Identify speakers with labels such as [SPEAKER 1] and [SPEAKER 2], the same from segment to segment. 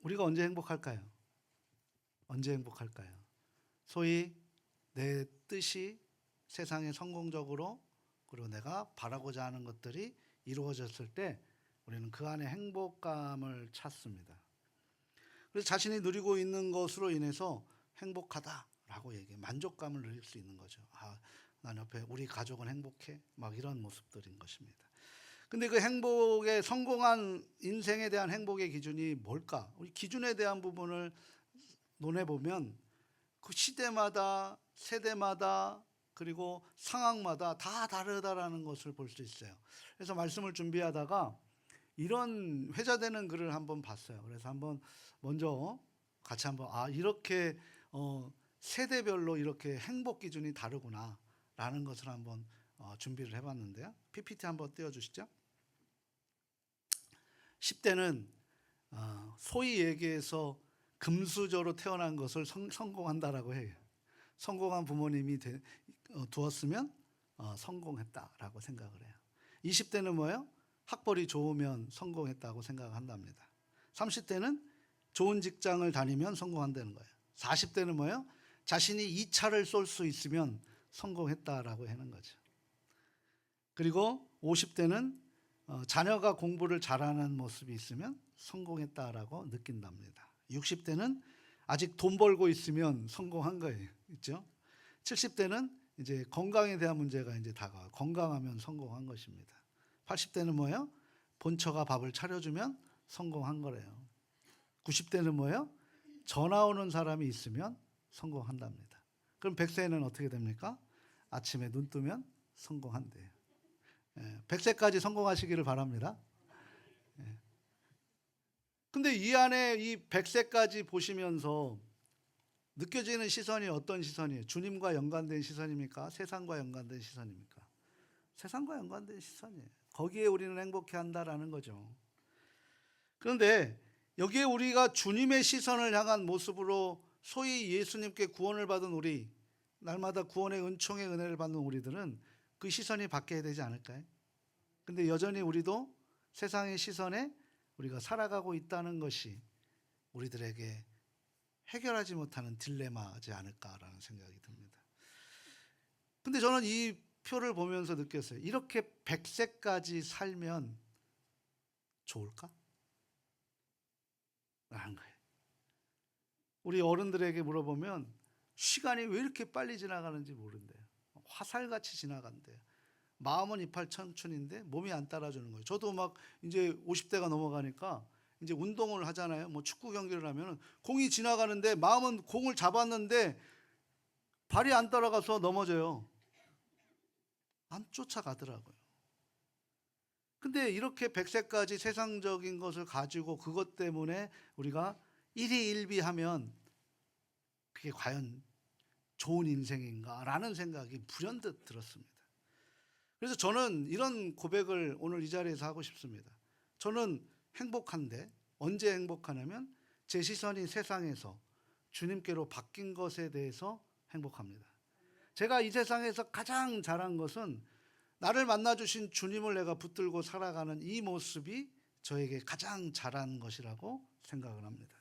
[SPEAKER 1] 우리가 언제 행복할까요? 언제 행복할까요? 소위 내 뜻이 세상에 성공적으로 그리고 내가 바라고자 하는 것들이 이루어졌을 때 우리는 그 안에 행복감을 찾습니다. 그래서 자신이 누리고 있는 것으로 인해서 행복하다라고 얘기해 만족감을 누릴 수 있는 거죠. 난 옆에 우리 가족은 행복해. 막 이런 모습들인 것입니다. 근데 그 행복의 성공한 인생에 대한 행복의 기준이 뭘까? 우리 기준에 대한 부분을 논해보면 그 시대마다 세대마다 그리고 상황마다 다 다르다라는 것을 볼 수 있어요. 그래서 말씀을 준비하다가 이런 회자되는 글을 한번 봤어요. 그래서 한번 먼저 같이 한번 이렇게 세대별로 이렇게 행복 기준이 다르구나라는 것을 한번 준비를 해봤는데요. PPT 한번 띄워주시죠. 10대는 소위 얘기해서 금수저로 태어난 것을 성공한다라고 해요. 성공한 부모님이 두었으면 성공했다라고 생각을 해요. 20대는 뭐예요? 학벌이 좋으면 성공했다고 생각한답니다. 30대는 좋은 직장을 다니면 성공한다는 거예요. 40대는 뭐예요? 자신이 2차를 쏠 수 있으면 성공했다라고 하는 거죠. 그리고 50대는 자녀가 공부를 잘하는 모습이 있으면 성공했다라고 느낀답니다. 60대는 아직 돈 벌고 있으면 성공한 거예요. 있죠? 70대는 이제 건강에 대한 문제가 이제 다가와요. 건강하면 성공한 것입니다. 80대는 뭐예요? 본처가 밥을 차려주면 성공한 거래요. 90대는 뭐예요? 전화 오는 사람이 있으면 성공한답니다. 그럼 100세는 어떻게 됩니까? 아침에 눈 뜨면 성공한대요. 100세까지 성공하시기를 바랍니다. 근데 이 안에 이 100세까지 보시면서 느껴지는 시선이 어떤 시선이에요? 주님과 연관된 시선입니까? 세상과 연관된 시선입니까? 세상과 연관된 시선이에요. 거기에 우리는 행복해 한다라는 거죠. 그런데 여기에 우리가 주님의 시선을 향한 모습으로 소위 예수님께 구원을 받은 우리, 날마다 구원의 은총의 은혜를 받는 우리들은 그 시선이 바뀌어야 되지 않을까요? 근데 여전히 우리도 세상의 시선에 우리가 살아가고 있다는 것이 우리들에게 해결하지 못하는 딜레마지 않을까라는 생각이 듭니다. 근데 저는 이 표를 보면서 느꼈어요. 이렇게 100세까지 살면 좋을까? 라는 거예요. 우리 어른들에게 물어보면 시간이 왜 이렇게 빨리 지나가는지 모른대요. 화살같이 지나간대요. 마음은 이팔청춘인데 몸이 안 따라주는 거예요. 저도 막 이제 50대가 넘어가니까 이제 운동을 하잖아요. 뭐 축구 경기를 하면 공이 지나가는데 마음은 공을 잡았는데 발이 안 따라가서 넘어져요. 안 쫓아가더라고요. 근데 이렇게 100세까지 세상적인 것을 가지고 그것 때문에 우리가 일희일비하면 그게 과연 좋은 인생인가라는 생각이 불현듯 들었습니다. 그래서 저는 이런 고백을 오늘 이 자리에서 하고 싶습니다. 저는 행복한데 언제 행복하냐면 제 시선이 세상에서 주님께로 바뀐 것에 대해서 행복합니다. 제가 이 세상에서 가장 잘한 것은 나를 만나주신 주님을 내가 붙들고 살아가는 이 모습이 저에게 가장 잘한 것이라고 생각을 합니다.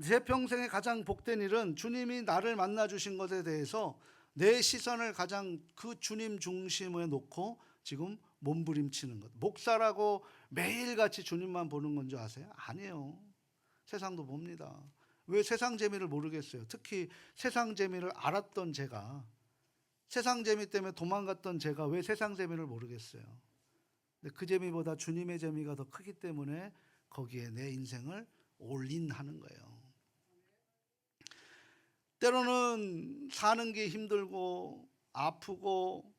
[SPEAKER 1] 제 평생에 가장 복된 일은 주님이 나를 만나주신 것에 대해서 내 시선을 가장 그 주님 중심에 놓고 지금 몸부림치는 것. 목사라고 매일같이 주님만 보는 건 줄 아세요? 아니에요. 세상도 봅니다. 왜 세상 재미를 모르겠어요? 특히 세상 재미를 알았던 제가, 세상 재미 때문에 도망갔던 제가 왜 세상 재미를 모르겠어요? 근데 그 재미보다 주님의 재미가 더 크기 때문에 거기에 내 인생을 올인하는 거예요. 때로는 사는 게 힘들고 아프고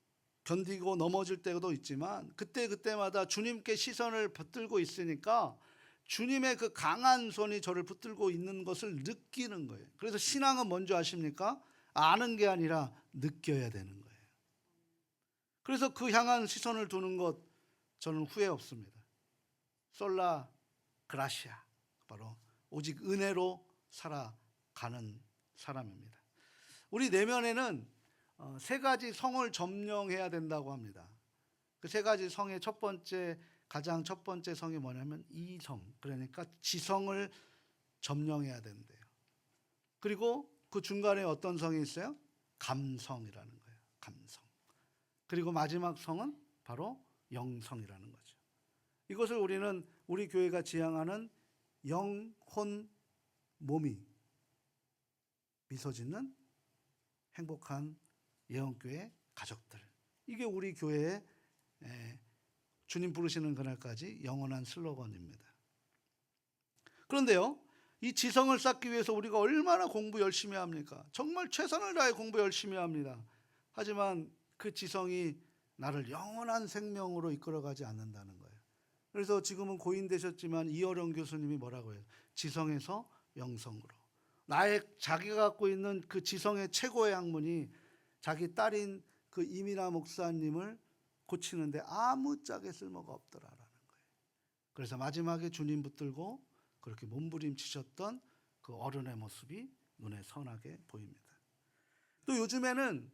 [SPEAKER 1] 견디고 넘어질 때도 있지만 그때마다 주님께 시선을 붙들고 있으니까 주님의 그 강한 손이 저를 붙들고 있는 것을 느끼는 거예요. 그래서 신앙은 뭔지 아십니까? 아는 게 아니라 느껴야 되는 거예요. 그래서 그 향한 시선을 두는 것 저는 후회 없습니다. 솔라 그라시아, 바로 오직 은혜로 살아가는 사람입니다. 우리 내면에는 세 가지 성을 점령해야 된다고 합니다. 그 세 가지 성의 가장 첫 번째 성이 뭐냐면 이성, 그러니까 지성을 점령해야 된대요. 그리고 그 중간에 어떤 성이 있어요? 감성이라는 거예요. 감성. 그리고 마지막 성은 바로 영성이라는 거죠. 이것을 우리는 우리 교회가 지향하는 영혼 몸이 미소 짓는 행복한 예언교회 가족들. 이게 우리 교회의 주님 부르시는 그날까지 영원한 슬로건입니다. 그런데요, 이 지성을 쌓기 위해서 우리가 얼마나 공부 열심히 합니까? 정말 최선을 다해 공부 열심히 합니다. 하지만 그 지성이 나를 영원한 생명으로 이끌어가지 않는다는 거예요. 그래서 지금은 고인되셨지만 이어령 교수님이 뭐라고 해요? 지성에서 영성으로. 자기가 갖고 있는 그 지성의 최고의 학문이 자기 딸인 그 이민아 목사님을 고치는데 아무짝에 쓸모가 없더라라는 거예요. 그래서 마지막에 주님 붙들고 그렇게 몸부림치셨던 그 어른의 모습이 눈에 선하게 보입니다. 또 요즘에는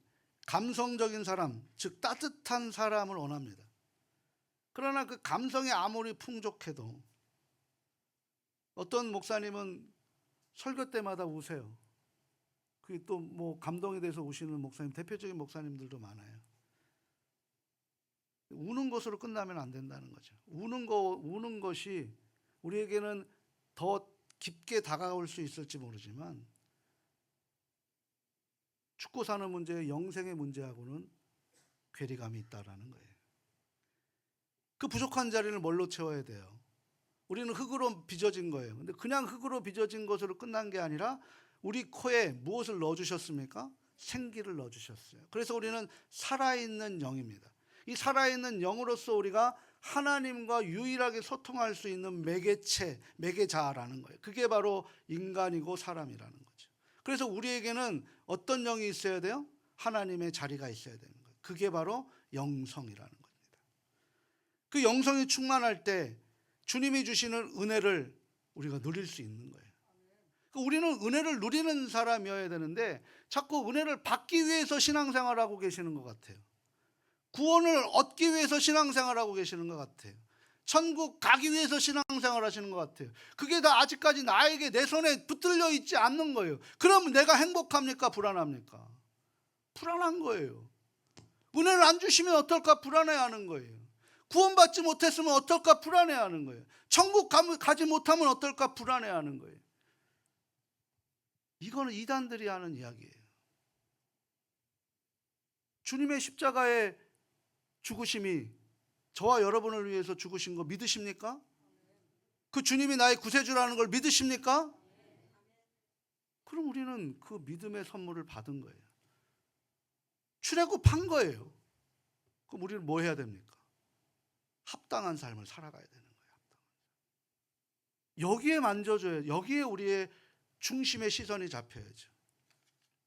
[SPEAKER 1] 감성적인 사람, 즉 따뜻한 사람을 원합니다. 그러나 그 감성이 아무리 풍족해도 어떤 목사님은 설교 때마다 우세요. 그게 또 뭐 감동이 돼서 우시는 목사님, 대표적인 목사님들도 많아요. 우는 것으로 끝나면 안 된다는 거죠. 우는 것이 우리에게는 더 깊게 다가올 수 있을지 모르지만 죽고 사는 문제, 영생의 문제하고는 괴리감이 있다라는 거예요. 그 부족한 자리를 뭘로 채워야 돼요? 우리는 흙으로 빚어진 거예요. 근데 그냥 흙으로 빚어진 것으로 끝난 게 아니라 우리 코에 무엇을 넣어주셨습니까? 생기를 넣어주셨어요. 그래서 우리는 살아있는 영입니다. 이 살아있는 영으로서 우리가 하나님과 유일하게 소통할 수 있는 매개자라는 거예요. 그게 바로 인간이고 사람이라는 거죠. 그래서 우리에게는 어떤 영이 있어야 돼요? 하나님의 자리가 있어야 되는 거예요. 그게 바로 영성이라는 겁니다. 그 영성이 충만할 때 주님이 주시는 은혜를 우리가 누릴 수 있는 거예요. 우리는 은혜를 누리는 사람이어야 되는데 자꾸 은혜를 받기 위해서 신앙생활하고 계시는 것 같아요. 구원을 얻기 위해서 신앙생활하고 계시는 것 같아요. 천국 가기 위해서 신앙생활 하시는 것 같아요. 그게 다 아직까지 나에게 내 손에 붙들려 있지 않는 거예요. 그럼 내가 행복합니까? 불안합니까? 불안한 거예요. 은혜를 안 주시면 어떨까 불안해하는 거예요. 구원받지 못했으면 어떨까 불안해하는 거예요. 천국 가지 못하면 어떨까 불안해하는 거예요. 이거는 이단들이 하는 이야기예요. 주님의 십자가의 죽으심이 저와 여러분을 위해서 죽으신 거 믿으십니까? 그 주님이 나의 구세주라는 걸 믿으십니까? 그럼 우리는 그 믿음의 선물을 받은 거예요. 출애굽한 거예요. 그럼 우리는 뭐 해야 됩니까? 합당한 삶을 살아가야 되는 거예요. 여기에 만져줘야, 여기에 우리의 중심의 시선이 잡혀야죠.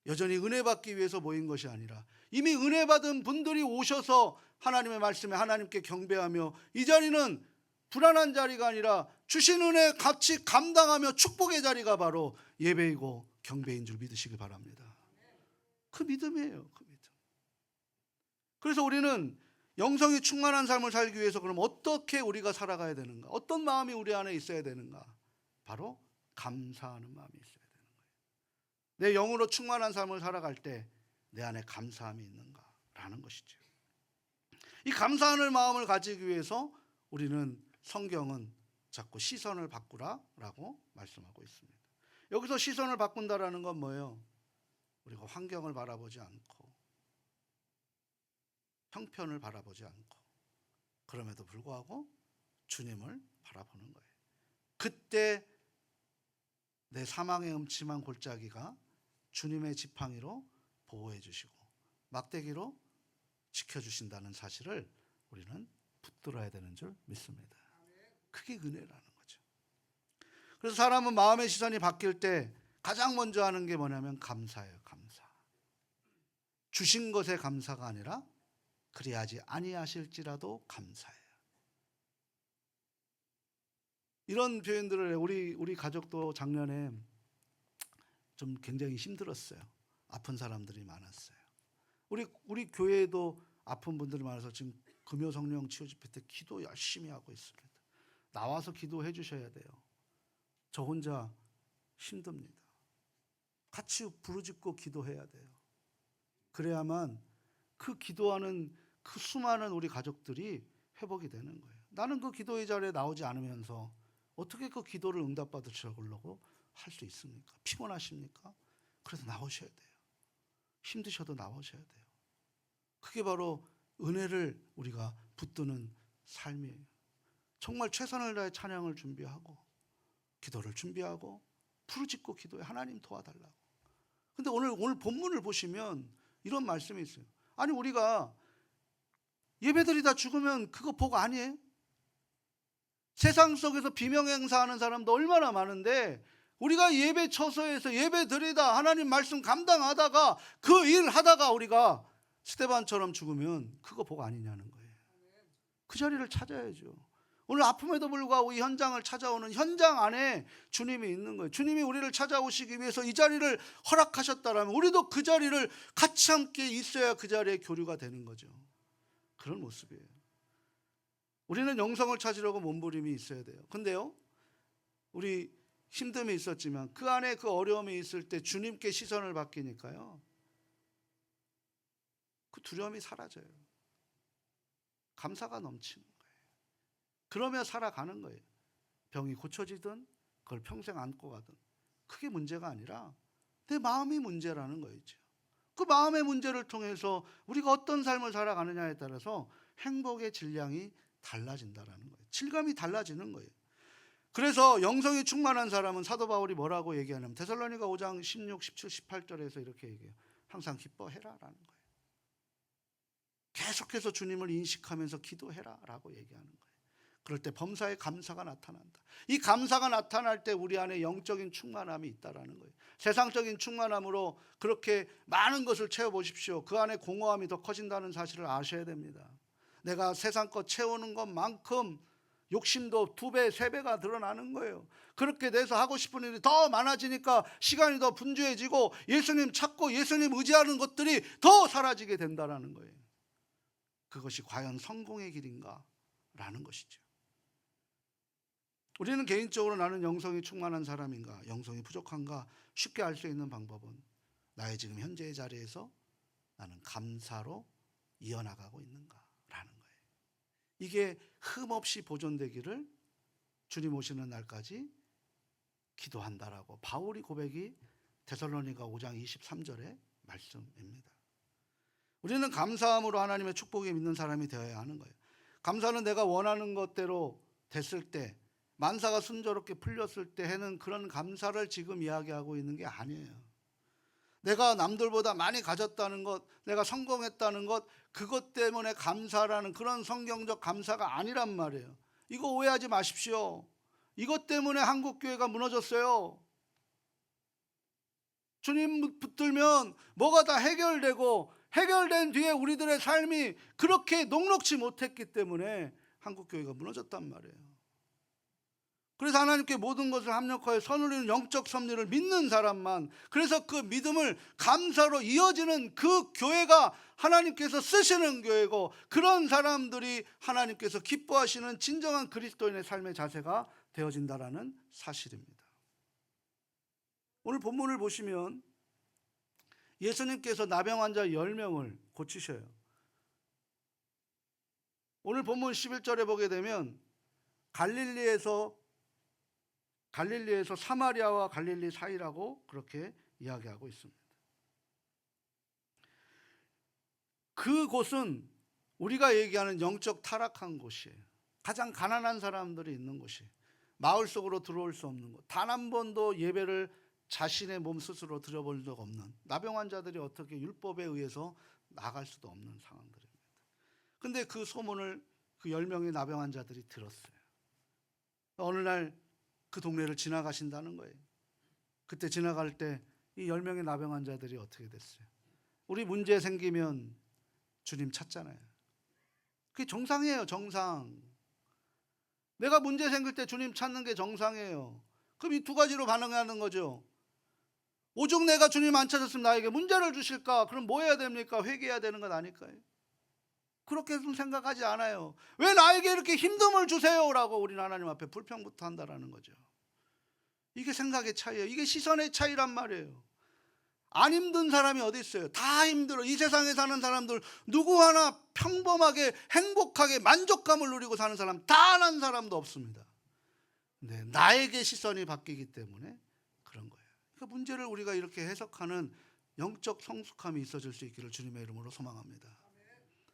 [SPEAKER 1] 여전히 은혜 받기 위해서 모인 것이 아니라 이미 은혜 받은 분들이 오셔서 하나님의 말씀에 하나님께 경배하며 이 자리는 불안한 자리가 아니라 주신 은혜 같이 감당하며 축복의 자리가 바로 예배이고 경배인 줄 믿으시길 바랍니다. 그 믿음이에요. 그 믿음. 그래서 우리는 영성이 충만한 삶을 살기 위해서 그럼 어떻게 우리가 살아가야 되는가? 어떤 마음이 우리 안에 있어야 되는가? 바로 감사하는 마음이 있어야 되는 거예요. 내 영으로 충만한 삶을 살아갈 때 내 안에 감사함이 있는가라는 것이죠. 이 감사하는 마음을 가지기 위해서 우리는 성경은 자꾸 시선을 바꾸라라고 말씀하고 있습니다. 여기서 시선을 바꾼다라는 건 뭐예요? 우리가 환경을 바라보지 않고 형편을 바라보지 않고 그럼에도 불구하고 주님을 바라보는 거예요. 그때 내 사망의 음침한 골짜기가 주님의 지팡이로 보호해 주시고 막대기로 지켜주신다는 사실을 우리는 붙들어야 되는 줄 믿습니다. 그게 은혜라는 거죠. 그래서 사람은 마음의 시선이 바뀔 때 가장 먼저 하는 게 뭐냐면 감사예요. 감사. 주신 것에 감사가 아니라 그리하지 아니하실지라도 감사해요. 이런 표현들을 우리 가족도 작년에 좀 굉장히 힘들었어요. 아픈 사람들이 많았어요. 우리 교회에도 아픈 분들이 많아서 지금 금요 성령 치유 집회 때 기도 열심히 하고 있습니다. 나와서 기도해 주셔야 돼요. 저 혼자 힘듭니다. 같이 부르짖고 기도해야 돼요. 그래야만 그 기도하는 그 수많은 우리 가족들이 회복이 되는 거예요. 나는 그 기도의 자리에 나오지 않으면서 어떻게 그 기도를 응답받으시려고 할 수 있습니까? 피곤하십니까? 그래서 나오셔야 돼요. 힘드셔도 나오셔야 돼요. 그게 바로 은혜를 우리가 붙드는 삶이에요. 정말 최선을 다해 찬양을 준비하고 기도를 준비하고 부르짖고 기도해. 하나님 도와달라고. 근데 오늘 본문을 보시면 이런 말씀이 있어요. 아니 우리가 예배드리다 죽으면 그거 복 아니에요? 세상 속에서 비명행사하는 사람도 얼마나 많은데 우리가 예배 처소에서 예배드리다 하나님 말씀 감당하다가 그 일 하다가 우리가 스데반처럼 죽으면 그거 복 아니냐는 거예요. 그 자리를 찾아야죠. 오늘 아픔에도 불구하고 이 현장을 찾아오는 현장 안에 주님이 있는 거예요. 주님이 우리를 찾아오시기 위해서 이 자리를 허락하셨다라면 우리도 그 자리를 같이 함께 있어야 그 자리에 교류가 되는 거죠. 그런 모습이에요. 우리는 영성을 찾으려고 몸부림이 있어야 돼요. 근데요, 우리 힘듦이 있었지만 그 안에 그 어려움이 있을 때 주님께 시선을 바뀌니까요, 그 두려움이 사라져요. 감사가 넘치는 거예요. 그러며 살아가는 거예요. 병이 고쳐지든 그걸 평생 안고 가든 그게 문제가 아니라 내 마음이 문제라는 거죠. 그 마음의 문제를 통해서 우리가 어떤 삶을 살아가느냐에 따라서 행복의 질량이 달라진다라는 거예요. 질감이 달라지는 거예요. 그래서 영성이 충만한 사람은 사도 바울이 뭐라고 얘기하냐면 데살로니가 5장 16, 17, 18절에서 이렇게 얘기해요. 항상 기뻐해라라는 거예요. 계속해서 주님을 인식하면서 기도해라라고 얘기하는 거예요. 그럴 때 범사에 감사가 나타난다. 이 감사가 나타날 때 우리 안에 영적인 충만함이 있다라는 거예요. 세상적인 충만함으로 그렇게 많은 것을 채워보십시오. 그 안에 공허함이 더 커진다는 사실을 아셔야 됩니다. 내가 세상 것 채우는 것만큼 욕심도 2배, 3배가 드러나는 거예요. 그렇게 돼서 하고 싶은 일이 더 많아지니까 시간이 더 분주해지고 예수님 찾고 예수님 의지하는 것들이 더 사라지게 된다는 거예요. 그것이 과연 성공의 길인가? 라는 것이죠. 우리는 개인적으로 나는 영성이 충만한 사람인가, 영성이 부족한가 쉽게 알 수 있는 방법은 나의 지금 현재의 자리에서 나는 감사로 이어나가고 있는가라는 거예요. 이게 흠없이 보존되기를 주님 오시는 날까지 기도한다라고 바울이 고백이 데살로니가 5장 23절의 말씀입니다. 우리는 감사함으로 하나님의 축복에 믿는 사람이 되어야 하는 거예요. 감사는 내가 원하는 것대로 됐을 때, 만사가 순조롭게 풀렸을 때 하는 그런 감사를 지금 이야기하고 있는 게 아니에요. 내가 남들보다 많이 가졌다는 것, 내가 성공했다는 것, 그것 때문에 감사라는 그런 성경적 감사가 아니란 말이에요. 이거 오해하지 마십시오. 이것 때문에 한국교회가 무너졌어요. 주님 붙들면 뭐가 다 해결되고 해결된 뒤에 우리들의 삶이 그렇게 녹록지 못했기 때문에 한국교회가 무너졌단 말이에요. 그래서 하나님께 모든 것을 합력하여 선을 이루는 영적 섭리를 믿는 사람만, 그래서 그 믿음을 감사로 이어지는 그 교회가 하나님께서 쓰시는 교회고, 그런 사람들이 하나님께서 기뻐하시는 진정한 그리스도인의 삶의 자세가 되어진다라는 사실입니다. 오늘 본문을 보시면 예수님께서 나병 환자 10명을 고치셔요. 오늘 본문 11절에 보게 되면 갈릴리에서 사마리아와 갈릴리 사이라고 그렇게 이야기하고 있습니다. 그곳은 우리가 얘기하는 영적 타락한 곳이에요. 가장 가난한 사람들이 있는 곳이에요. 마을 속으로 들어올 수 없는 곳. 단 한 번도 예배를 자신의 몸 스스로 드려본 적 없는 나병 환자들이 어떻게 율법에 의해서 나갈 수도 없는 상황들입니다. 근데 그 소문을 그 10명의 나병 환자들이 들었어요. 어느 날 그 동네를 지나가신다는 거예요. 그때 지나갈 때 이 10명의 나병 환자들이 어떻게 됐어요? 우리 문제 생기면 주님 찾잖아요. 그게 정상이에요. 정상. 내가 문제 생길 때 주님 찾는 게 정상이에요. 그럼 이 2가지로 반응하는 거죠. 오죽 내가 주님 안 찾았으면 나에게 문제를 주실까? 그럼 뭐 해야 됩니까? 회개해야 되는 건 아닐까요? 그렇게는 생각하지 않아요. 왜 나에게 이렇게 힘듦을 주세요? 라고 우리는 하나님 앞에 불평부터 한다라는 거죠. 이게 생각의 차이예요. 이게 시선의 차이란 말이에요. 안 힘든 사람이 어디 있어요? 다 힘들어. 이 세상에 사는 사람들 누구 하나 평범하게 행복하게 만족감을 누리고 사는 사람 단 한 사람도 없습니다. 네, 나에게 시선이 바뀌기 때문에 그런 거예요. 그 문제를 우리가 이렇게 해석하는 영적 성숙함이 있어질 수 있기를 주님의 이름으로 소망합니다.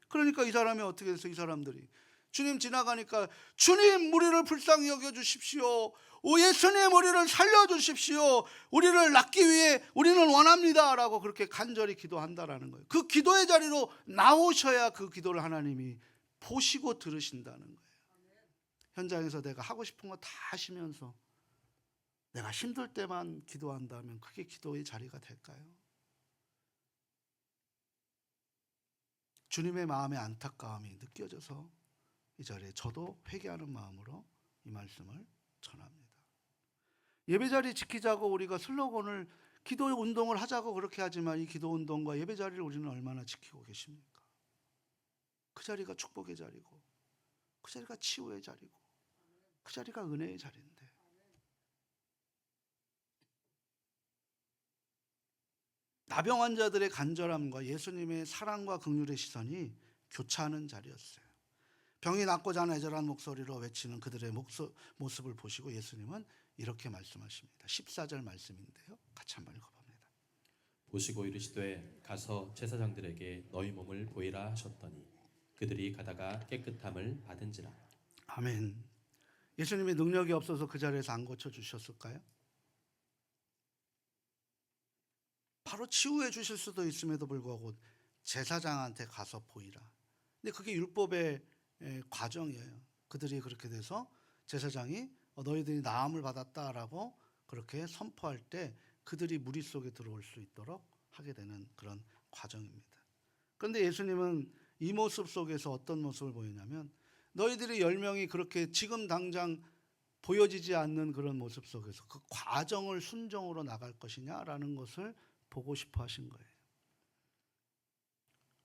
[SPEAKER 1] 그러니까 이 사람이 어떻게 해서 이 사람들이 주님 지나가니까 주님 우리를 불쌍히 여겨주십시오. 예수님 우리를 살려주십시오. 우리를 낳기 위해 우리는 원합니다 라고 그렇게 간절히 기도한다라는 거예요. 그 기도의 자리로 나오셔야 그 기도를 하나님이 보시고 들으신다는 거예요. 현장에서 내가 하고 싶은 거 다 하시면서 내가 힘들 때만 기도한다면 그게 기도의 자리가 될까요? 주님의 마음의 안타까움이 느껴져서 이 자리에 저도 회개하는 마음으로 이 말씀을 전합니다. 예배자리 지키자고 우리가 슬로건을 기도 운동을 하자고 그렇게 하지만 이 기도 운동과 예배자리를 우리는 얼마나 지키고 계십니까? 그 자리가 축복의 자리고 그 자리가 치유의 자리고 그 자리가 은혜의 자리인데 나병 환자들의 간절함과 예수님의 사랑과 긍휼의 시선이 교차하는 자리였어요. 병이 낫고자 하는 애절한 목소리로 외치는 그들의 모습을 보시고 예수님은 이렇게 말씀하십니다. 14절 말씀인데요. 같이 한번 읽어봅니다.
[SPEAKER 2] 보시고 이르시되 가서 제사장들에게 너희 몸을 보이라 하셨더니 그들이 가다가 깨끗함을 받은지라.
[SPEAKER 1] 아멘. 예수님의 능력이 없어서 그 자리에서 안 고쳐주셨을까요? 바로 치유해 주실 수도 있음에도 불구하고 제사장한테 가서 보이라. 근데 그게 율법의 과정이에요. 그들이 그렇게 돼서 제사장이 너희들이 나음을 받았다라고 그렇게 선포할 때 그들이 무리 속에 들어올 수 있도록 하게 되는 그런 과정입니다. 그런데 예수님은 이 모습 속에서 어떤 모습을 보이냐면 너희들이 10명이 그렇게 지금 당장 보여지지 않는 그런 모습 속에서 그 과정을 순종으로 나갈 것이냐라는 것을 보고 싶어 하신 거예요.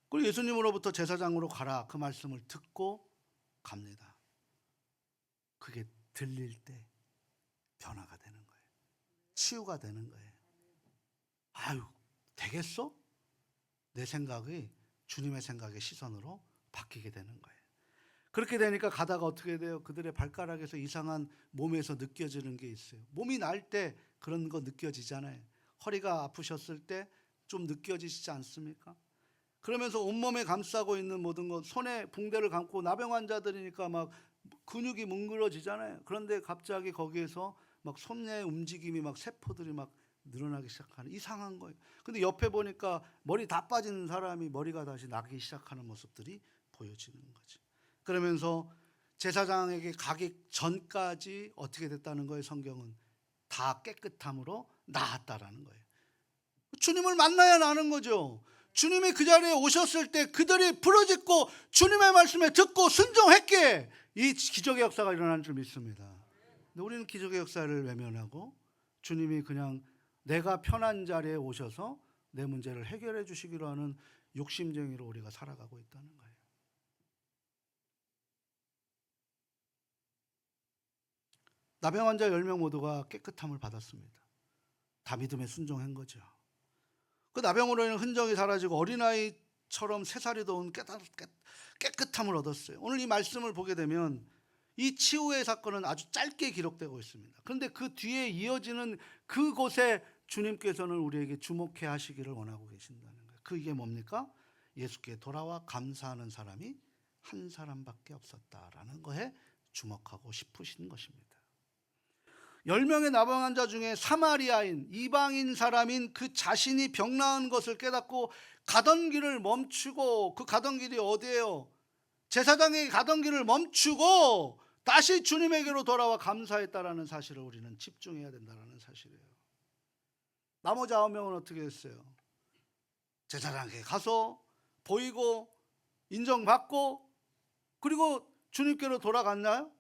[SPEAKER 1] 그리고 예수님으로부터 제사장으로 가라 그 말씀을 듣고 갑니다. 그게 들릴 때 변화가 되는 거예요. 치유가 되는 거예요. 아유, 되겠어? 내 생각이 주님의 생각의 시선으로 바뀌게 되는 거예요. 그렇게 되니까 가다가 어떻게 돼요? 그들의 발가락에서 이상한 몸에서 느껴지는 게 있어요. 몸이 날 때 그런 거 느껴지잖아요. 허리가 아프셨을 때 좀 느껴지시지 않습니까? 그러면서 온몸에 감싸고 있는 모든 것, 손에 붕대를 감고 나병 환자들이니까 막 근육이 뭉그러지잖아요. 그런데 갑자기 거기에서 막 손의 움직임이 막 세포들이 막 늘어나기 시작하는 이상한 거예요. 근데 옆에 보니까 머리 다 빠진 사람이 머리가 다시 나기 시작하는 모습들이 보여지는 거죠. 그러면서 제사장에게 가기 전까지 어떻게 됐다는 거예요? 성경은 다 깨끗함으로 나았다라는 거예요. 주님을 만나야 나는 거죠. 주님이 그 자리에 오셨을 때 그들이 부르짖고 주님의 말씀에 듣고 순종했기에 이 기적의 역사가 일어나는 줄 믿습니다. 근데 우리는 기적의 역사를 외면하고 주님이 그냥 내가 편한 자리에 오셔서 내 문제를 해결해 주시기로 하는 욕심쟁이로 우리가 살아가고 있다는 거예요. 나병 환자 10명 모두가 깨끗함을 받았습니다. 다 믿음에 순종한 거죠. 그 나병으로 인한 흔적이 사라지고 어린아이처럼 새살이 돋은 깨끗함을 얻었어요. 오늘 이 말씀을 보게 되면 이 치유의 사건은 아주 짧게 기록되고 있습니다. 그런데 그 뒤에 이어지는 그곳에 주님께서는 우리에게 주목해 하시기를 원하고 계신다는 거예요. 그게 뭡니까? 예수께 돌아와 감사하는 사람이 한 사람밖에 없었다라는 거에 주목하고 싶으신 것입니다. 10명의 나병 환자 중에 사마리아인 이방인 사람인 그 자신이 병 나은 것을 깨닫고 가던 길을 멈추고, 그 가던 길이 어디예요? 제사장에게 가던 길을 멈추고 다시 주님에게로 돌아와 감사했다라는 사실을 우리는 집중해야 된다는 사실이에요. 나머지 9명은 어떻게 했어요? 제사장에게 가서 보이고 인정받고 그리고 주님께로 돌아갔나요?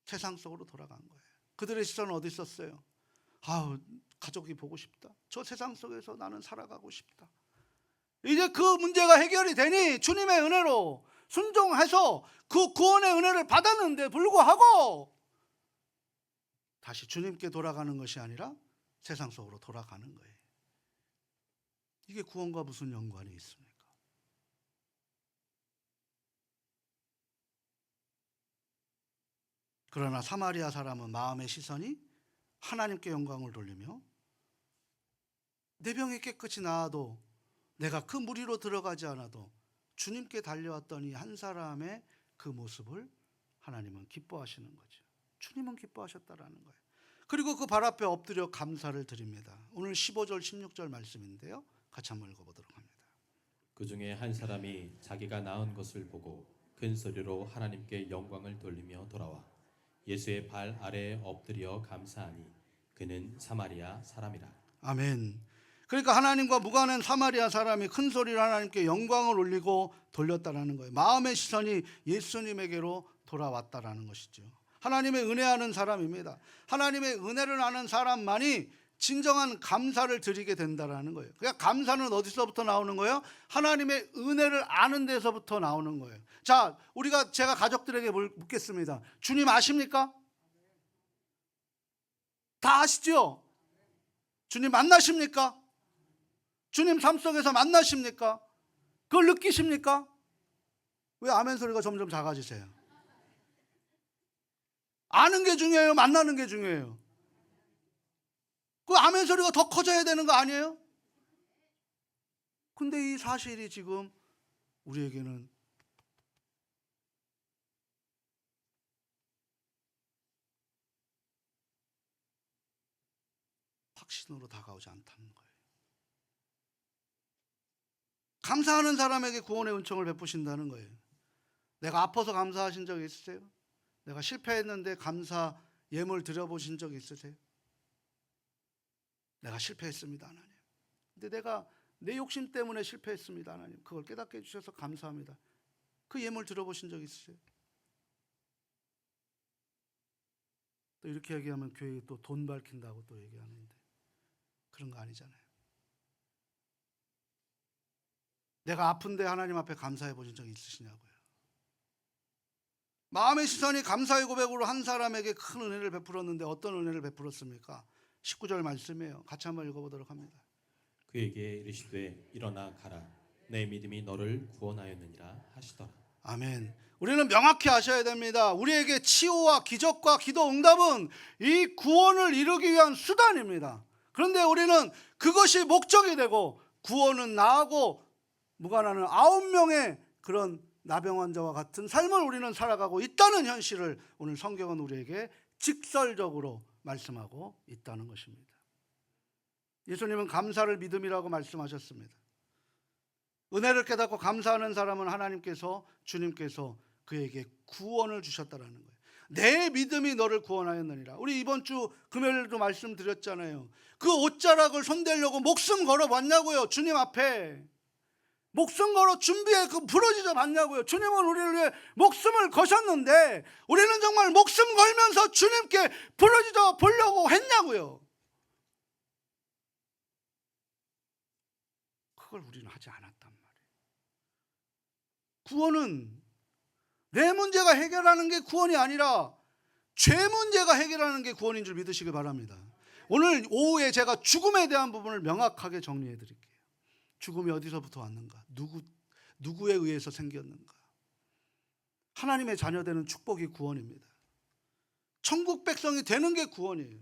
[SPEAKER 1] 세상 속으로 돌아간 거예요. 그들의 시선은 어디 있었어요? 아우, 가족이 보고 싶다. 저 세상 속에서 나는 살아가고 싶다. 이제 그 문제가 해결이 되니 주님의 은혜로 순종해서 그 구원의 은혜를 받았는데 불구하고 다시 주님께 돌아가는 것이 아니라 세상 속으로 돌아가는 거예요. 이게 구원과 무슨 연관이 있습니까? 그러나 사마리아 사람은 마음의 시선이 하나님께 영광을 돌리며 내 병이 깨끗이 나아도 내가 그 무리로 들어가지 않아도 주님께 달려왔더니 한 사람의 그 모습을 하나님은 기뻐하시는 거죠. 주님은 기뻐하셨다라는 거예요. 그리고 그 발 앞에 엎드려 감사를 드립니다. 오늘 15절 16절 말씀인데요. 같이 한번 읽어보도록 합니다.
[SPEAKER 2] 그 중에 한 사람이 자기가 나은 것을 보고 큰 소리로 하나님께 영광을 돌리며 돌아와 예수의 발 아래에 엎드려 감사하니 그는 사마리아 사람이라.
[SPEAKER 1] 아멘. 그러니까 하나님과 무관한 사마리아 사람이 큰 소리로 하나님께 영광을 올리고 돌렸다라는 거예요. 마음의 시선이 예수님에게로 돌아왔다라는 것이죠. 하나님의 은혜하는 사람입니다. 하나님의 은혜를 아는 사람만이 진정한 감사를 드리게 된다라는 거예요. 그러니까 감사는 어디서부터 나오는 거예요? 하나님의 은혜를 아는 데서부터 나오는 거예요. 자, 제가 가족들에게 묻겠습니다. 주님 아십니까? 다 아시죠? 주님 만나십니까? 주님 삶 속에서 만나십니까? 그걸 느끼십니까? 왜 아멘 소리가 점점 작아지세요? 아는 게 중요해요? 만나는 게 중요해요? 그 아멘 소리가 더 커져야 되는 거 아니에요? 근데 이 사실이 지금 우리에게는 확신으로 다가오지 않다는 거예요. 감사하는 사람에게 구원의 은총을 베푸신다는 거예요. 내가 아파서 감사하신 적 있으세요? 내가 실패했는데 감사 예물 드려보신 적 있으세요? 내가 실패했습니다, 하나님. 근데 내가 내 욕심 때문에 실패했습니다, 하나님. 그걸 깨닫게 해주셔서 감사합니다. 그 예물 들어보신 적 있으세요? 또 이렇게 얘기하면 교회에 또 돈 밝힌다고 또 얘기하는데 그런 거 아니잖아요. 내가 아픈데 하나님 앞에 감사해 보신 적 있으시냐고요. 마음의 시선이 감사의 고백으로 한 사람에게 큰 은혜를 베풀었는데 어떤 은혜를 베풀었습니까? 19절 말씀이에요. 같이 한번 읽어보도록 합니다.
[SPEAKER 2] 그에게 이르시되 일어나 가라 내 믿음이 너를 구원하였느니라 하시더라.
[SPEAKER 1] 아멘. 우리는 명확히 아셔야 됩니다. 우리에게 치유와 기적과 기도 응답은 이 구원을 이루기 위한 수단입니다. 그런데 우리는 그것이 목적이 되고 구원은 나하고 무관하는 9명의 그런 나병 환자와 같은 삶을 우리는 살아가고 있다는 현실을 오늘 성경은 우리에게 직설적으로 말씀하고 있다는 것입니다. 예수님은 감사를 믿음이라고 말씀하셨습니다. 은혜를 깨닫고 감사하는 사람은 하나님께서 주님께서 그에게 구원을 주셨다라는 거예요. 내 믿음이 너를 구원하였느니라. 우리 이번 주 금요일도 말씀드렸잖아요. 그 옷자락을 손대려고 목숨 걸어봤냐고요. 주님 앞에 목숨 걸어 준비해 그 부러지져 봤냐고요. 주님은 우리를 위해 목숨을 거셨는데 우리는 정말 목숨 걸면서 주님께 부러지져 보려고 했냐고요. 그걸 우리는 하지 않았단 말이에요. 구원은 내 문제가 해결하는 게 구원이 아니라 죄 문제가 해결하는 게 구원인 줄 믿으시기 바랍니다. 오늘 오후에 제가 죽음에 대한 부분을 명확하게 정리해 드릴게요. 죽음이 어디서부터 왔는가? 누구에 의해서 생겼는가? 하나님의 자녀되는 축복이 구원입니다. 천국 백성이 되는 게 구원이에요.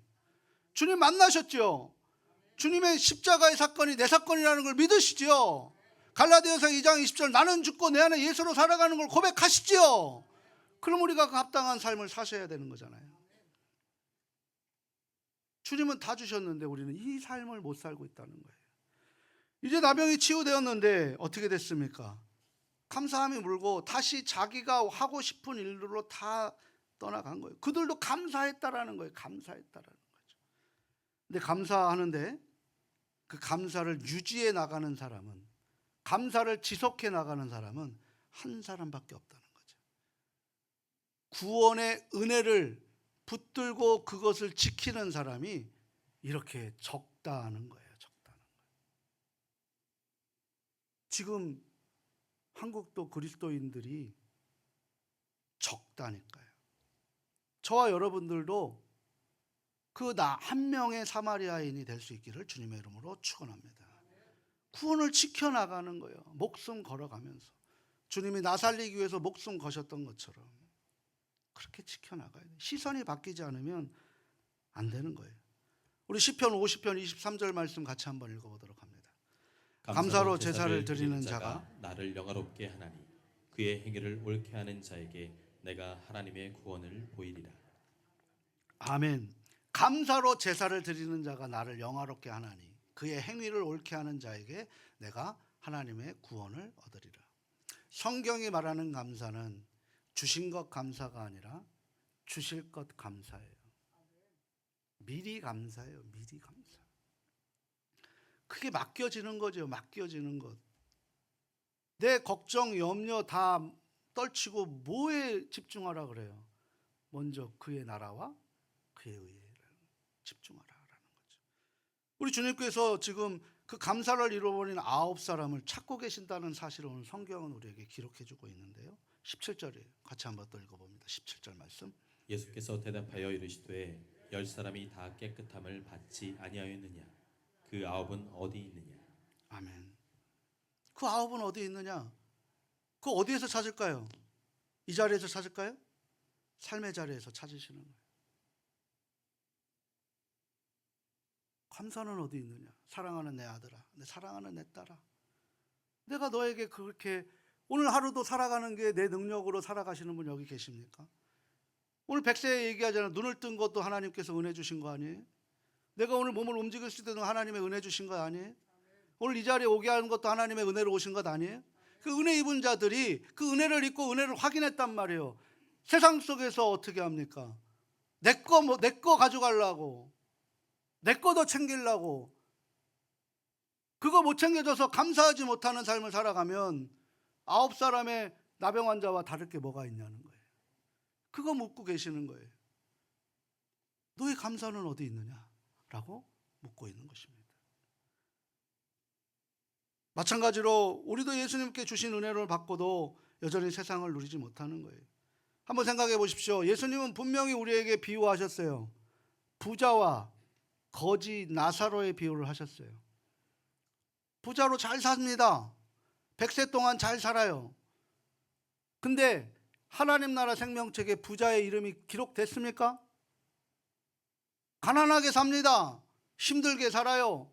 [SPEAKER 1] 주님 만나셨죠? 주님의 십자가의 사건이 내 사건이라는 걸 믿으시죠? 갈라디아서 2장 20절 나는 죽고 내 안에 예수로 살아가는 걸 고백하시죠? 그럼 우리가 그 합당한 삶을 사셔야 되는 거잖아요. 주님은 다 주셨는데 우리는 이 삶을 못 살고 있다는 거예요. 이제 나병이 치유되었는데 어떻게 됐습니까? 감사함이 물고 다시 자기가 하고 싶은 일로 다 떠나간 거예요. 그들도 감사했다라는 거예요. 감사했다라는 거죠. 근데 감사하는데 그 감사를 유지해 나가는 사람은, 감사를 지속해 나가는 사람은 한 사람밖에 없다는 거죠. 구원의 은혜를 붙들고 그것을 지키는 사람이 이렇게 적다는 거예요. 지금 한국도 그리스도인들이 적다니까요. 저와 여러분들도 그 나 한 명의 사마리아인이 될 수 있기를 주님의 이름으로 축원합니다. 구원을 지켜나가는 거예요. 목숨 걸어가면서. 주님이 나 살리기 위해서 목숨 거셨던 것처럼 그렇게 지켜나가야 돼요. 시선이 바뀌지 않으면 안 되는 거예요. 우리 시편 50편 23절 말씀 같이 한번 읽어보도록 합니다. 감사로 제사를 드리는 자가
[SPEAKER 2] 나를 영화롭게 하나니 그의 행위를 옳게 하는 자에게 내가 하나님의 구원을 보이리라.
[SPEAKER 1] 아멘. 감사로 제사를 드리는 자가 나를 영화롭게 하나니 그의 행위를 옳게 하는 자에게 내가 하나님의 구원을 얻으리라. 성경이 말하는 감사는 주신 것 감사가 아니라 주실 것 감사예요. 미리 감사예요. 미리 감사. 그게 맡겨지는 거죠. 맡겨지는 것. 내 걱정, 염려 다 떨치고 뭐에 집중하라 그래요? 먼저 그의 나라와 그의 의에 집중하라라는 거죠. 우리 주님께서 지금 그 감사를 잃어버린 9사람을 찾고 계신다는 사실을 오늘 성경은 우리에게 기록해 주고 있는데요. 17절이에요. 같이 한번 또 읽어봅니다. 17절 말씀.
[SPEAKER 2] 예수께서 대답하여 이르시되 10사람이 다 깨끗함을 받지 아니하였느냐? 그 9은 어디 있느냐?
[SPEAKER 1] 아멘. 그 9은 어디 있느냐? 그 어디에서 찾을까요? 이 자리에서 찾을까요? 삶의 자리에서 찾으시는 거예요. 감사는 어디 있느냐? 사랑하는 내 아들아, 내 사랑하는 내 딸아, 내가 너에게 그렇게 오늘 하루도 살아가는 게 내 능력으로 살아가시는 분 여기 계십니까? 오늘 100세 얘기하잖아요. 눈을 뜬 것도 하나님께서 은혜 주신 거 아니에요? 내가 오늘 몸을 움직일 수 있는 하나님의 은혜 주신 거 아니에요? 오늘 이 자리에 오게 하는 것도 하나님의 은혜로 오신 것 아니에요? 그 은혜 입은 자들이 그 은혜를 입고 은혜를 확인했단 말이에요. 세상 속에서 어떻게 합니까? 내 거 가져가려고, 내 거도 챙기려고, 그거 못 챙겨줘서 감사하지 못하는 삶을 살아가면 9사람의 나병 환자와 다를 게 뭐가 있냐는 거예요. 그거 묻고 계시는 거예요. 너의 감사는 어디 있느냐? 라고 묻고 있는 것입니다. 마찬가지로 우리도 예수님께 주신 은혜를 받고도 여전히 세상을 누리지 못하는 거예요. 한번 생각해 보십시오. 예수님은 분명히 우리에게 비유하셨어요. 부자와 거지 나사로의 비유를 하셨어요. 부자로 잘 삽니다. 100세 동안 잘 살아요. 근데 하나님 나라 생명책에 부자의 이름이 기록됐습니까? 가난하게 삽니다. 힘들게 살아요.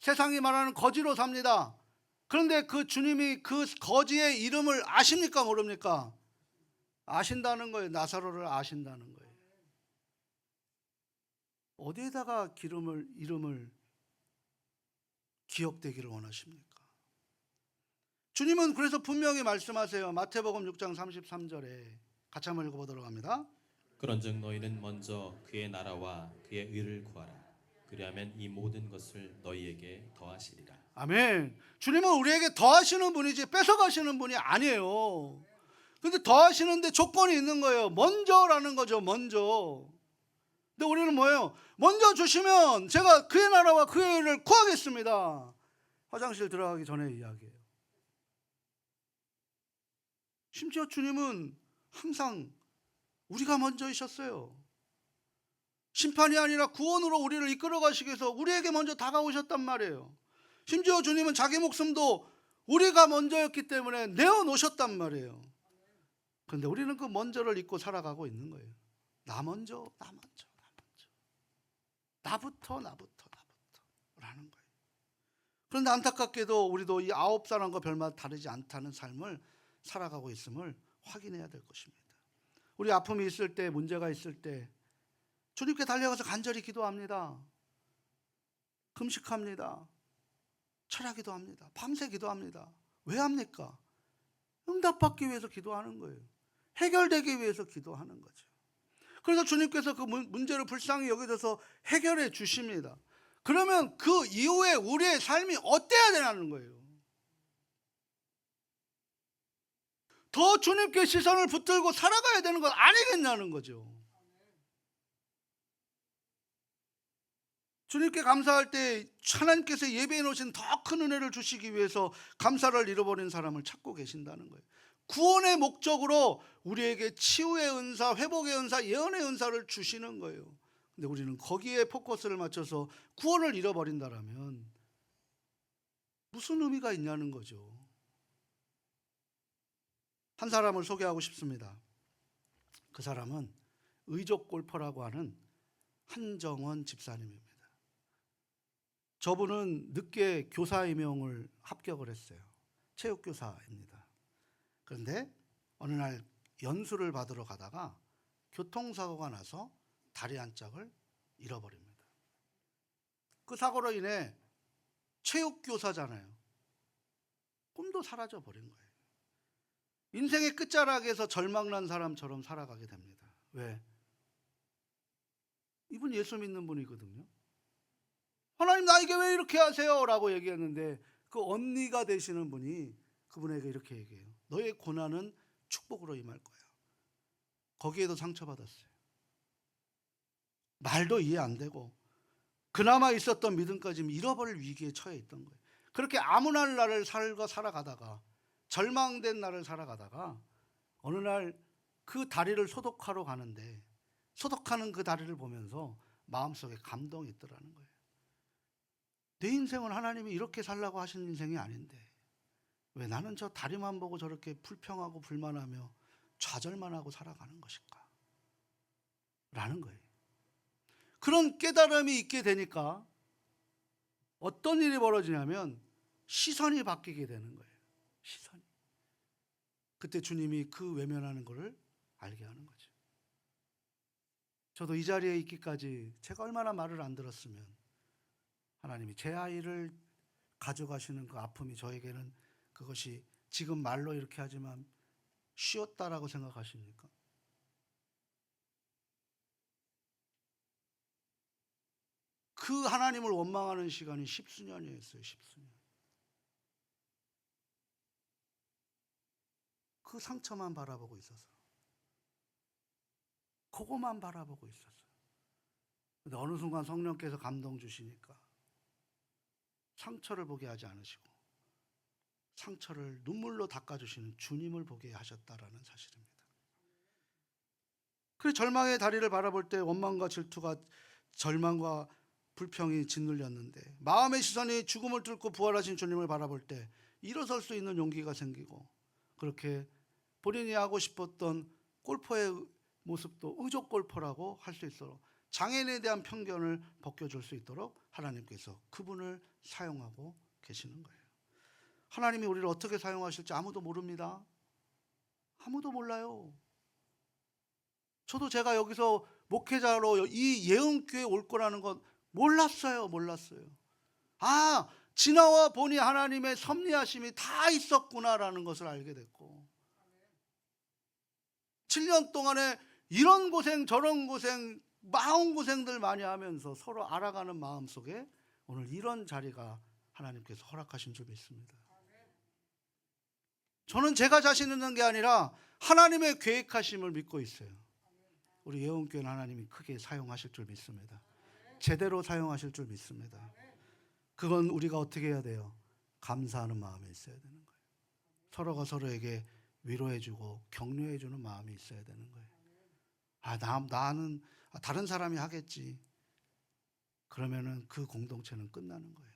[SPEAKER 1] 세상이 말하는 거지로 삽니다. 그런데 그 주님이 그 거지의 이름을 아십니까? 모릅니까? 아신다는 거예요. 나사로를 아신다는 거예요. 어디에다가 이름을 기억되기를 원하십니까? 주님은 그래서 분명히 말씀하세요. 마태복음 6장 33절에 같이 한번 읽어보도록 합니다.
[SPEAKER 2] 그런즉 너희는 먼저 그의 나라와 그의 의를 구하라. 그리하면 이 모든 것을 너희에게 더하시리라. 아멘.
[SPEAKER 1] 주님은 우리에게 더하시는 분이지 뺏어가시는 분이 아니에요. 근데 더하시는데 조건이 있는 거예요. 먼저라는 거죠. 먼저. 근데 우리는 뭐예요? 먼저 주시면 제가 그의 나라와 그의 의를 구하겠습니다. 화장실 들어가기 전에 이야기예요. 심지어 주님은 항상 우리가 먼저이셨어요. 심판이 아니라 구원으로 우리를 이끌어 가시기 위해서 우리에게 먼저 다가오셨단 말이에요. 심지어 주님은 자기 목숨도 우리가 먼저였기 때문에 내어놓으셨단 말이에요. 그런데 우리는 그 먼저를 잊고 살아가고 있는 거예요. 나 먼저, 나 먼저, 나 먼저. 나부터 라는 거예요. 그런데 안타깝게도 우리도 이 9사람과 별반 다르지 않다는 삶을 살아가고 있음을 확인해야 될 것입니다. 우리 아픔이 있을 때, 문제가 있을 때 주님께 달려가서 간절히 기도합니다. 금식합니다. 철야기도 합니다. 밤새 기도합니다. 왜 합니까? 응답받기 위해서 기도하는 거예요. 해결되기 위해서 기도하는 거죠. 그래서 주님께서 그 문제를 불쌍히 여겨져서 해결해 주십니다. 그러면 그 이후에 우리의 삶이 어때야 되냐는 거예요. 더 주님께 시선을 붙들고 살아가야 되는 건 아니겠냐는 거죠. 주님께 감사할 때 하나님께서 예배해 놓으신 더 큰 은혜를 주시기 위해서 감사를 잃어버린 사람을 찾고 계신다는 거예요. 구원의 목적으로 우리에게 치유의 은사, 회복의 은사, 예언의 은사를 주시는 거예요. 근데 우리는 거기에 포커스를 맞춰서 구원을 잃어버린다라면 무슨 의미가 있냐는 거죠. 한 사람을 소개하고 싶습니다. 그 사람은 의족 골퍼라고 하는 한정원 집사님입니다. 저분은 늦게 교사 임용을 합격을 했어요. 체육교사입니다. 그런데 어느 날 연수를 받으러 가다가 교통사고가 나서 다리 한 짝을 잃어버립니다. 그 사고로 인해 체육교사잖아요. 꿈도 사라져 버린 거예요. 인생의 끝자락에서 절망난 사람처럼 살아가게 됩니다. 왜? 이분 예수 믿는 분이거든요. 하나님 나에게 왜 이렇게 하세요? 라고 얘기했는데 그 언니가 되시는 분이 그분에게 이렇게 얘기해요. 너의 고난은 축복으로 임할 거야. 거기에도 상처받았어요. 말도 이해 안 되고 그나마 있었던 믿음까지 잃어버릴 위기에 처해 있던 거예요. 그렇게 암울한 날을 살아가다가 절망된 날을 살아가다가 어느 날 그 다리를 소독하러 가는데 소독하는 그 다리를 보면서 마음속에 감동이 있더라는 거예요. 내 인생은 하나님이 이렇게 살라고 하신 인생이 아닌데 왜 나는 저 다리만 보고 저렇게 불평하고 불만하며 좌절만 하고 살아가는 것일까? 라는 거예요. 그런 깨달음이 있게 되니까 어떤 일이 벌어지냐면 시선이 바뀌게 되는 거예요. 시선이. 그때 주님이 그 외면하는 것을 알게 하는 거죠. 저도 이 자리에 있기까지 제가 얼마나 말을 안 들었으면 하나님이 제 아이를 가져가시는 그 아픔이 저에게는 그것이 지금 말로 이렇게 하지만 쉬웠다라고 생각하십니까? 그 하나님을 원망하는 시간이 십수년이었어요. 십수년. 그 상처만 바라보고 있어서 그거만 바라보고 있었어요. 근데 어느 순간 성령께서 감동 주시니까 상처를 보게 하지 않으시고 상처를 눈물로 닦아주시는 주님을 보게 하셨다라는 사실입니다. 그래서 절망의 다리를 바라볼 때 원망과 질투가 절망과 불평이 짓눌렸는데 마음의 시선이 죽음을 뚫고 부활하신 주님을 바라볼 때 일어설 수 있는 용기가 생기고 그렇게 본인이 하고 싶었던 골퍼의 모습도 의족 골퍼라고 할 수 있도록 장애인에 대한 편견을 벗겨줄 수 있도록 하나님께서 그분을 사용하고 계시는 거예요. 하나님이 우리를 어떻게 사용하실지 아무도 모릅니다. 아무도 몰라요. 저도 제가 여기서 목회자로 이 예언교회에 올 거라는 건 몰랐어요. 아, 지나와 보니 하나님의 섭리하심이 다 있었구나라는 것을 알게 됐고 7년 동안에 이런 고생 저런 고생 마음고생들 많이 하면서 서로 알아가는 마음속에 오늘 이런 자리가 하나님께서 허락하신 줄 믿습니다. 저는 제가 자신 있는 게 아니라 하나님의 계획하심을 믿고 있어요. 우리 예언교회는 하나님이 크게 사용하실 줄 믿습니다. 제대로 사용하실 줄 믿습니다. 그건 우리가 어떻게 해야 돼요? 감사하는 마음이 있어야 되는 거예요. 서로가 서로에게 위로해주고 격려해주는 마음이 있어야 되는 거예요. 나는 다른 사람이 하겠지. 그러면은 그 공동체는 끝나는 거예요.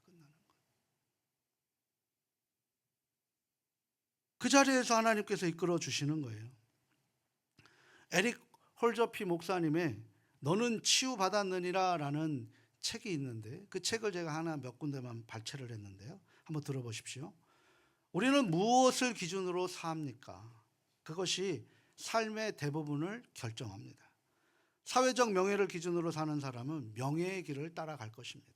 [SPEAKER 1] 그 자리에서 하나님께서 이끌어 주시는 거예요. 에릭 홀저피 목사님의 너는 치유받았느니라 라는 책이 있는데 그 책을 제가 하나 몇 군데만 발췌를 했는데요. 한번 들어보십시오. 우리는 무엇을 기준으로 삽니까? 그것이 삶의 대부분을 결정합니다. 사회적 명예를 기준으로 사는 사람은 명예의 길을 따라갈 것입니다.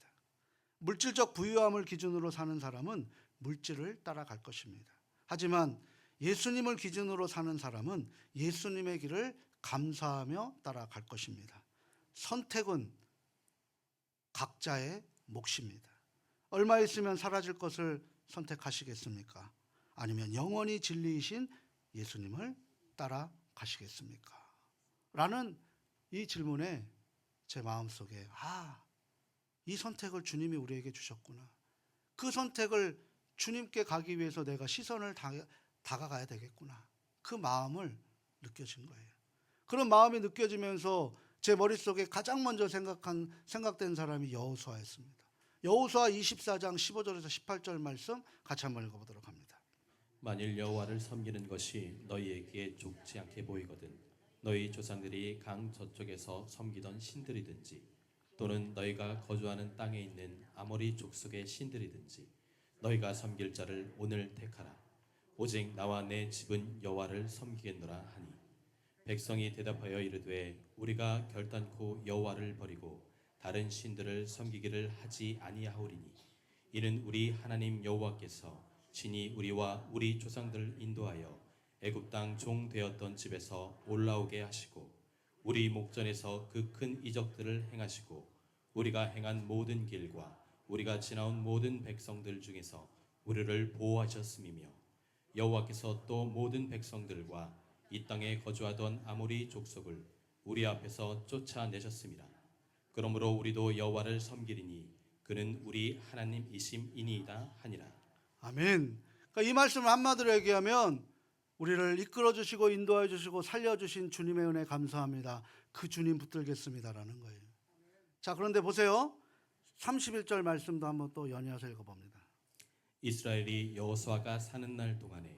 [SPEAKER 1] 물질적 부유함을 기준으로 사는 사람은 물질을 따라갈 것입니다. 하지만 예수님을 기준으로 사는 사람은 예수님의 길을 감사하며 따라갈 것입니다. 선택은 각자의 몫입니다. 얼마 있으면 사라질 것을 선택하시겠습니까? 아니면 영원히 진리이신 예수님을 따라가시겠습니까? 라는 이 질문에 제 마음속에 이 선택을 주님이 우리에게 주셨구나. 그 선택을 주님께 가기 위해서 내가 시선을 다가가야 되겠구나. 그 마음을 느껴진 거예요. 그런 마음이 느껴지면서 제 머릿속에 가장 먼저 생각된 사람이 여호수아였습니다. 여호수아 24장 15절에서 18절 말씀 같이 한번 읽어보도록 합니다.
[SPEAKER 2] 만일 여호와를 섬기는 것이 너희에게 좁지 않게 보이거든 너희 조상들이 강 저쪽에서 섬기던 신들이든지 또는 너희가 거주하는 땅에 있는 아모리 족속의 신들이든지 너희가 섬길 자를 오늘 택하라. 오직 나와 내 집은 여호와를 섬기겠노라 하니 백성이 대답하여 이르되 우리가 결단코 여호와를 버리고 다른 신들을 섬기기를 하지 아니하오리니 이는 우리 하나님 여호와께서 친히 우리와 우리 조상들을 인도하여 애굽 땅 종 되었던 집에서 올라오게 하시고 우리 목전에서 그 큰 이적들을 행하시고 우리가 행한 모든 길과 우리가 지나온 모든 백성들 중에서 우리를 보호하셨음이며 여호와께서 또 모든 백성들과 이 땅에 거주하던 아모리 족속을 우리 앞에서 쫓아내셨습니다. 그러므로 우리도 여호와를 섬기리니 그는 우리 하나님이심이니이다 하니라.
[SPEAKER 1] 아멘. 그러니까 이 말씀을 한마디로 얘기하면 우리를 이끌어 주시고 인도해 주시고 살려 주신 주님의 은혜 감사합니다. 그 주님 붙들겠습니다라는 거예요. 자, 그런데 보세요. 31절 말씀도 한번 또 연이어서 읽어봅니다.
[SPEAKER 2] 이스라엘이 여호수아가 사는 날 동안에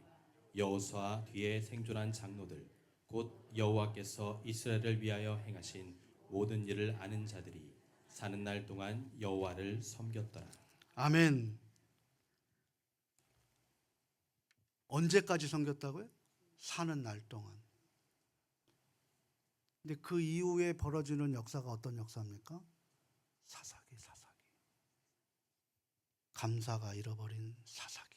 [SPEAKER 2] 여호수아 뒤에 생존한 장로들 곧 여호와께서 이스라엘을 위하여 행하신 모든 일을 아는 자들이 사는 날 동안 여호와를 섬겼더라.
[SPEAKER 1] 아멘. 언제까지 섬겼다고요? 사는 날 동안. 근데 그 이후에 벌어지는 역사가 어떤 역사입니까? 사사기. 감사가 잃어버린 사사기.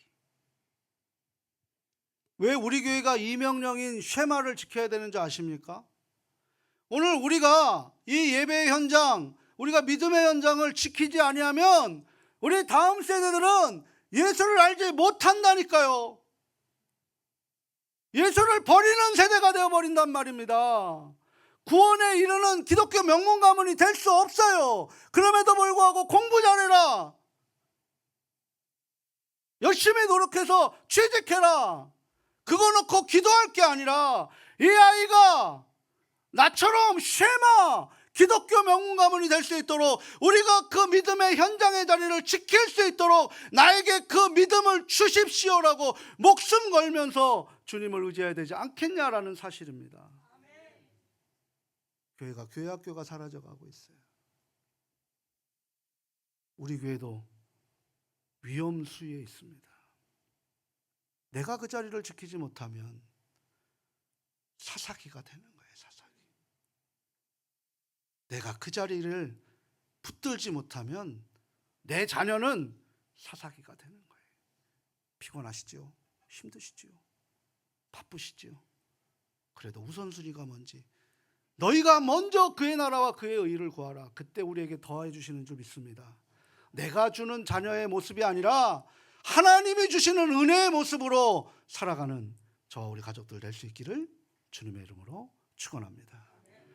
[SPEAKER 1] 왜 우리 교회가 이 명령인 쉐마를 지켜야 되는지 아십니까? 오늘 우리가 이 예배의 현장, 우리가 믿음의 현장을 지키지 아니하면 우리 다음 세대들은 예수를 알지 못한다니까요. 예수를 버리는 세대가 되어버린단 말입니다. 구원에 이르는 기독교 명문 가문이 될 수 없어요. 그럼에도 불구하고 공부 잘해라, 열심히 노력해서 취직해라, 그거 놓고 기도할 게 아니라 이 아이가 나처럼 쉐마 기독교 명문 가문이 될 수 있도록 우리가 그 믿음의 현장의 자리를 지킬 수 있도록 나에게 그 믿음을 주십시오라고 목숨 걸면서 주님을 의지해야 되지 않겠냐라는 사실입니다. 교회가 교회 학교가 사라져가고 있어요. 우리 교회도 위험 수위에 있습니다. 내가 그 자리를 지키지 못하면 사사기가 되는 거예요. 사사기. 내가 그 자리를 붙들지 못하면 내 자녀는 사사기가 되는 거예요. 피곤하시죠? 힘드시죠? 바쁘시죠? 그래도 우선순위가 뭔지 너희가 먼저 그의 나라와 그의 의를 구하라. 그때 우리에게 더해 주시는 줄 믿습니다. 내가 주는 자녀의 모습이 아니라 하나님이 주시는 은혜의 모습으로 살아가는 저와 우리 가족들 될 수 있기를 주님의 이름으로 축원합니다.